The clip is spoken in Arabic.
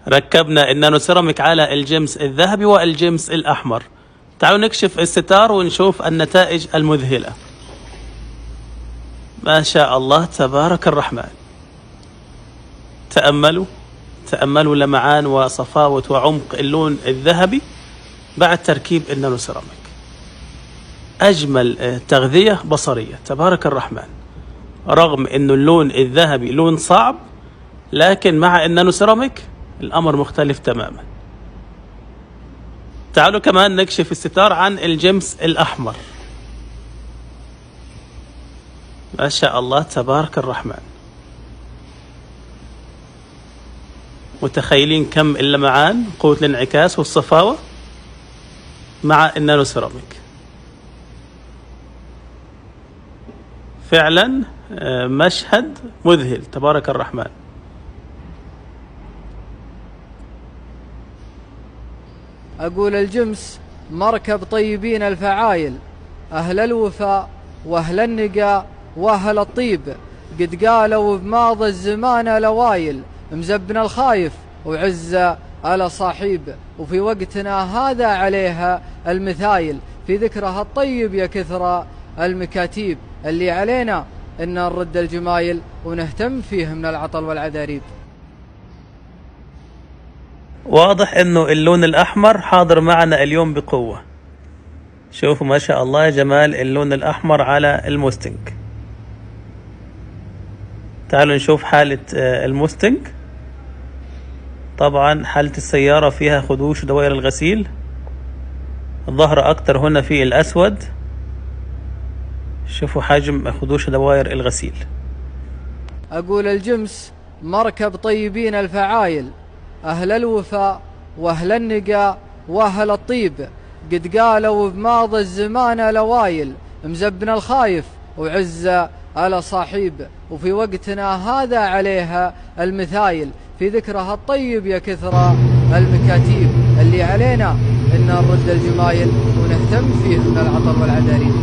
ركبنا النانو سيراميك على الجمس الذهبي والجمس الأحمر. تعالوا نكشف الستار ونشوف النتائج المذهلة. ما شاء الله تبارك الرحمن. تأملوا لمعان وصفاوة وعمق اللون الذهبي بعد تركيب النانو سيراميك. أجمل تغذية بصرية تبارك الرحمن. رغم أنه اللون الذهبي لون صعب، لكن مع النانو سيراميك الأمر مختلف تماما. تعالوا كمان نكشف الستار عن الجمس الأحمر. ما شاء الله تبارك الرحمن. متخيلين كم اللمعان، قوة الانعكاس والصفاوة مع النانو سيراميك. فعلا مشهد مذهل تبارك الرحمن. أقول الجمس مركب طيبين الفعايل، أهل الوفاء وأهل النقاء وأهل الطيب، قد قالوا بماضي الزمان لوايل، مزبنا الخايف وعزة على صاحب، وفي وقتنا هذا عليها المثايل، في ذكرها الطيب يا كثر المكاتيب، اللي علينا إن نرد الجمايل ونهتم فيه من العطل والعذاريب. واضح انه اللون الاحمر حاضر معنا اليوم بقوة. شوفوا ما شاء الله جمال اللون الاحمر على الموستنج. تعالوا نشوف حالة الموستنج. طبعا حالة السيارة فيها خدوش دوائر الغسيل، الظهر اكتر هنا في الاسود. شوفوا حجم خدوش دوائر الغسيل. أقول الجمس مركب طيبين الفعايل، أهل الوفاء وأهل النقاء وأهل الطيب، قد قالوا بماضي الزمان لوايل، مزبنا الخايف وعزة على صاحب، وفي وقتنا هذا عليها المثايل، في ذكرها الطيب يا كثر المكاتيب، اللي علينا إن نرد الجمايل ونهتم فيه من العطل والعذاريب.